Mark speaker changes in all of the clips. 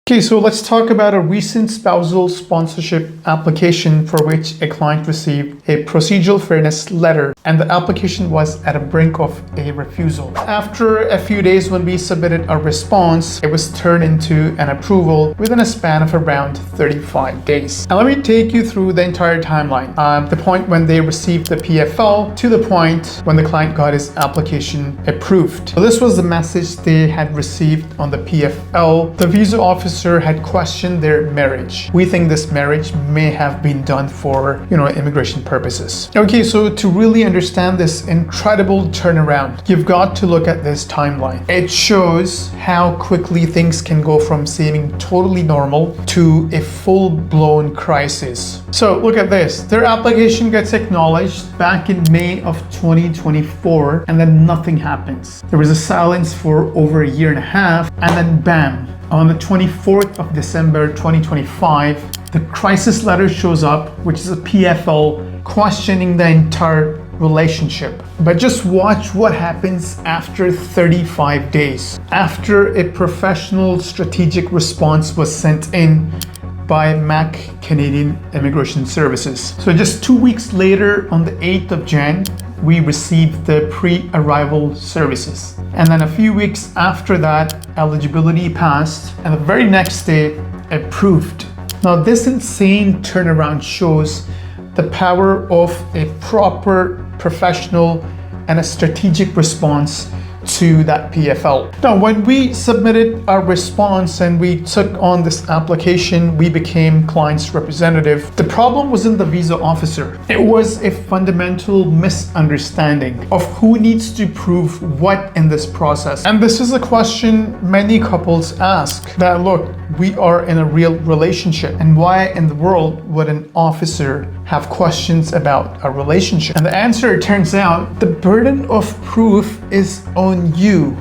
Speaker 1: Okay, so let's talk about a recent spousal sponsorship application for which a client received a procedural fairness letter, and the application was at a brink of a refusal. After a few days, when we submitted our response, it was turned into an approval within a span of around 35 days. Now let me take you through the entire timeline. The point when they received the PFL to the point when the client got his application approved. So this was the message they had received on the PFL. The visa officer had questioned their marriage. We think this marriage may have been done for, immigration purposes. Okay, so to really understand this incredible turnaround, you've got to look at this timeline. It shows how quickly things can go from seeming totally normal to a full-blown crisis. So look at this. Their application gets acknowledged back in May of 2024, and then nothing happens. There was a silence for over a year and a half, and then bam, on the 24th of December 2025, the crisis letter shows up, which is a PFL questioning the entire relationship. But just watch what happens after 35 days. After a professional strategic response was sent in by MAC Canadian Immigration Services. So just 2 weeks later, on the 8th of Jan, we received the pre-arrival services. And then a few weeks after that, eligibility passed, and the very next day, approved. Now this insane turnaround shows the power of a proper, professional, and a strategic response to that PFL. Now, when we submitted our response and we took on this application, we became client's representative. The problem wasn't the visa officer. It was a fundamental misunderstanding of who needs to prove what in this process. And this is a question many couples ask, that look, we are in a real relationship, and why in the world would an officer have questions about a relationship? And the answer, it turns out, the burden of proof is on you,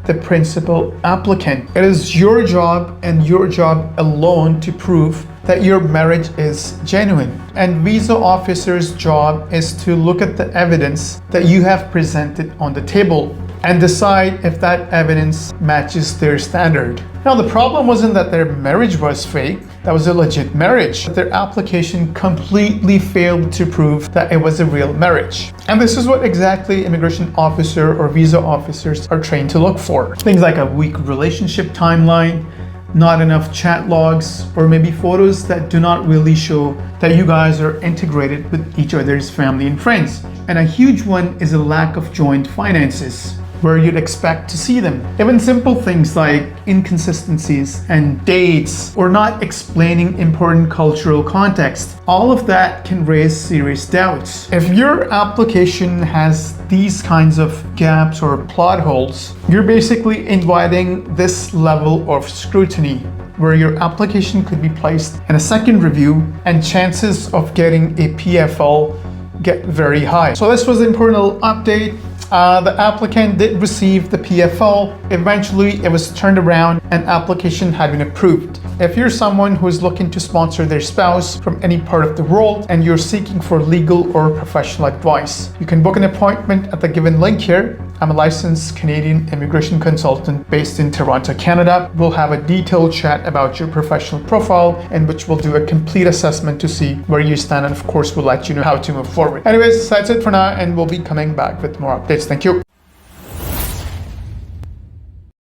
Speaker 1: the principal applicant. It is your job and your job alone to prove that your marriage is genuine. And visa officer's job is to look at the evidence that you have presented on the table and decide if that evidence matches their standard. Now, the problem wasn't that their marriage was fake. That was a legit marriage. Their application completely failed to prove that it was a real marriage. And this is what exactly immigration officer or visa officers are trained to look for. Things like a weak relationship timeline, not enough chat logs, or maybe photos that do not really show that you guys are integrated with each other's family and friends. And a huge one is a lack of joint finances, where you'd expect to see them. Even simple things like inconsistencies and dates, or not explaining important cultural context. All of that can raise serious doubts. If your application has these kinds of gaps or plot holes, you're basically inviting this level of scrutiny, where your application could be placed in a second review and chances of getting a PFL get very high. So this was an important update. The applicant did receive the PFL. Eventually, it was turned around and application had been approved. If you're someone who is looking to sponsor their spouse from any part of the world and you're seeking for legal or professional advice, you can book an appointment at the given link here. I'm a licensed Canadian immigration consultant based in Toronto, Canada. We'll have a detailed chat about your professional profile, in which we'll do a complete assessment to see where you stand, and of course, we'll let you know how to move forward. Anyways, that's it for now, and we'll be coming back with more updates. Thank you.